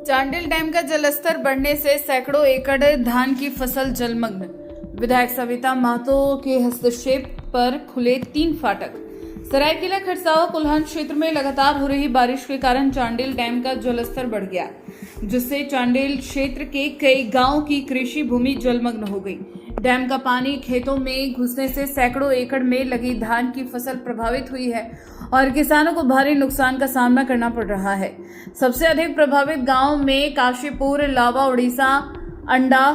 Chandil dam का जलस्तर बढ़ने से सैकड़ों एकड़ धान की फसल जलमग्न। विधायक सविता महतो के हस्तक्षेप पर खुले 3 फाटक। सरायकेला खरसावा कोल्हान क्षेत्र में लगातार हो रही बारिश के कारण चांडिल डैम का जलस्तर बढ़ गया, जिससे चांडिल क्षेत्र के कई गांवों की कृषि भूमि जलमग्न हो गई। डैम का पानी खेतों में घुसने से सैकड़ों एकड़ में लगी धान की फसल प्रभावित हुई है और किसानों को भारी नुकसान का सामना करना पड़ रहा है। सबसे अधिक प्रभावित गांव में काशीपुर, लावा, उड़ीसा, अंडा,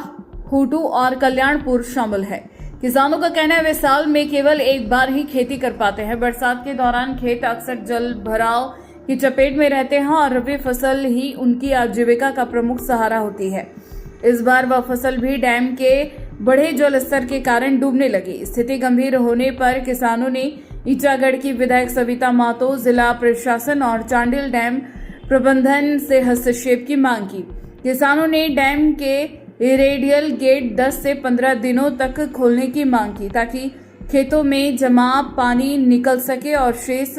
हुटू और कल्याणपुर शामिल है। किसानों का कहना है वे साल में केवल एक बार ही खेती कर पाते हैं। बरसात के दौरान खेत अक्सर जल भराव की चपेट में रहते हैं और रबी फसल ही उनकी आजीविका का प्रमुख सहारा होती है। इस बार वह फसल भी डैम के बढ़े जल स्तर के कारण डूबने लगी। स्थिति गंभीर होने पर किसानों ने ईचागढ़ की विधायक सविता महतो, जिला प्रशासन और चांडिल डैम प्रबंधन से हस्तक्षेप की मांग की। किसानों ने डैम के रेडियल गेट 10 से 15 दिनों तक खोलने की मांग की ताकि खेतों में जमा पानी निकल सके और शेष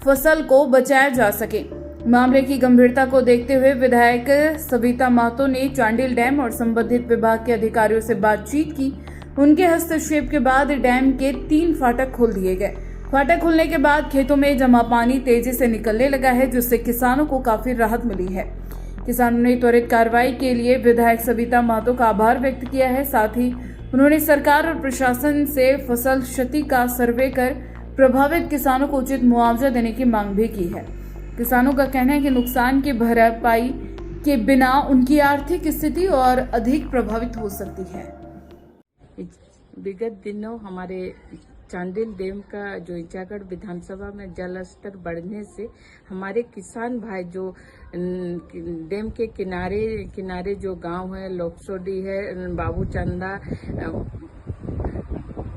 फसल को बचाया जा सके। मामले की गंभीरता को देखते हुए विधायक सविता महतो ने चांडिल डैम और संबंधित विभाग के अधिकारियों से बातचीत की। उनके हस्तक्षेप के बाद डैम के 3 फाटक खोल दिए गए। फाटक खुलने के बाद खेतों में जमा पानी तेजी से निकलने लगा है, जिससे किसानों को काफी राहत मिली है। किसानों ने त्वरित कार्रवाई के लिए विधायक सविता महतो का आभार व्यक्त किया है। साथ ही उन्होंने सरकार और प्रशासन से फसल क्षति का सर्वे कर प्रभावित किसानों को उचित मुआवजा देने की मांग भी की है। किसानों का कहना है कि नुकसान की भरपाई के बिना उनकी आर्थिक स्थिति और अधिक प्रभावित हो सकती है। विगत दिनों हमारे चांडिल डैम का जो ईचागढ़ विधानसभा में जल स्तर बढ़ने से हमारे किसान भाई जो डैम के किनारे जो गांव है, लोकसोडी है, बाबूचंदा,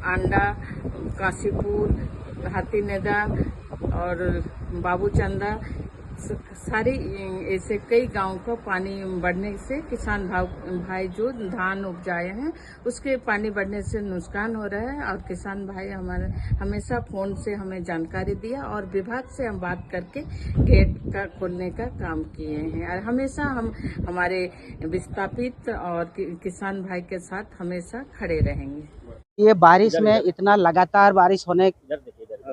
आंडा, काशीपुर, हाथीनेदा और बाबूचंदा, सारे ऐसे कई गांव का पानी बढ़ने से किसान भाई जो धान उपजाए हैं उसके पानी बढ़ने से नुकसान हो रहा है। और किसान भाई हमारे हमेशा फोन से हमें जानकारी दिया और विभाग से हम बात करके गेट का खोलने का काम किए हैं। और हमेशा हम हमारे विस्थापित और किसान भाई के साथ हमेशा खड़े रहेंगे। ये बारिश में इतना लगातार बारिश होने के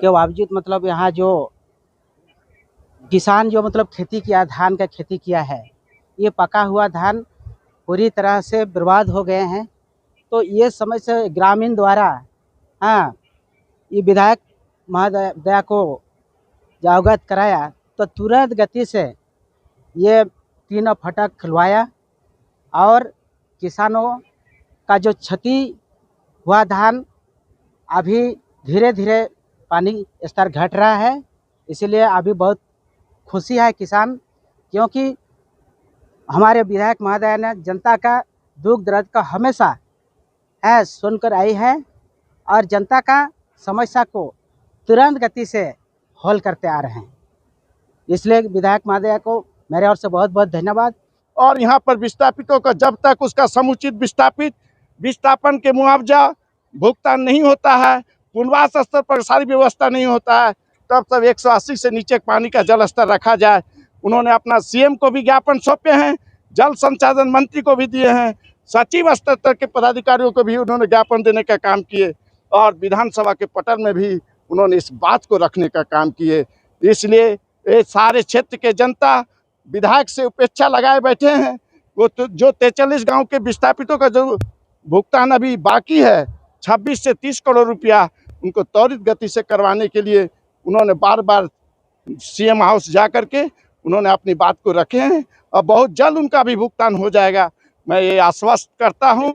बावजूद मतलब यहाँ जो किसान जो मतलब खेती किया, धान का खेती किया है, ये पका हुआ धान पूरी तरह से बर्बाद हो गए हैं। तो ये समय से ग्रामीण द्वारा ये विधायक महोदया को अवगत कराया तो तुरंत गति से ये 3 फाटक खुलवाया और किसानों का जो क्षति हुआ धान अभी धीरे धीरे पानी स्तर घट रहा है। इसलिए अभी बहुत खुशी है किसान, क्योंकि हमारे विधायक महोदय ने जनता का दुख दर्द का हमेशा सुनकर आई है और जनता का समस्या को तुरंत गति से हल करते आ रहे हैं। इसलिए विधायक महोदय को मेरे ओर से बहुत बहुत धन्यवाद। और यहाँ पर विस्थापितों का जब तक उसका समुचित विस्थापन के मुआवजा भुगतान नहीं होता है, पुनर्वास स्तर पर सारी व्यवस्था नहीं होता है, तब 180 से नीचे पानी का जल स्तर रखा जाए। उन्होंने अपना सीएम को भी ज्ञापन सौंपे हैं, जल संसाधन मंत्री को भी दिए हैं, सचिव स्तर तक के पदाधिकारियों को भी उन्होंने ज्ञापन देने का काम किए और विधानसभा के पटल में भी उन्होंने इस बात को रखने का काम किए। इसलिए ये सारे क्षेत्र के जनता विधायक से उपेक्षा लगाए बैठे हैं। वो तो जो 43 गाँव के विस्थापितों का जो भुगतान अभी बाकी है 26 से 30 करोड़ रुपया, उनको त्वरित गति से करवाने के लिए उन्होंने बार बार सीएम हाउस जा करके उन्होंने अपनी बात को रखे हैं और बहुत जल्द उनका भी भुगतान हो जाएगा। मैं ये आश्वस्त करता हूं।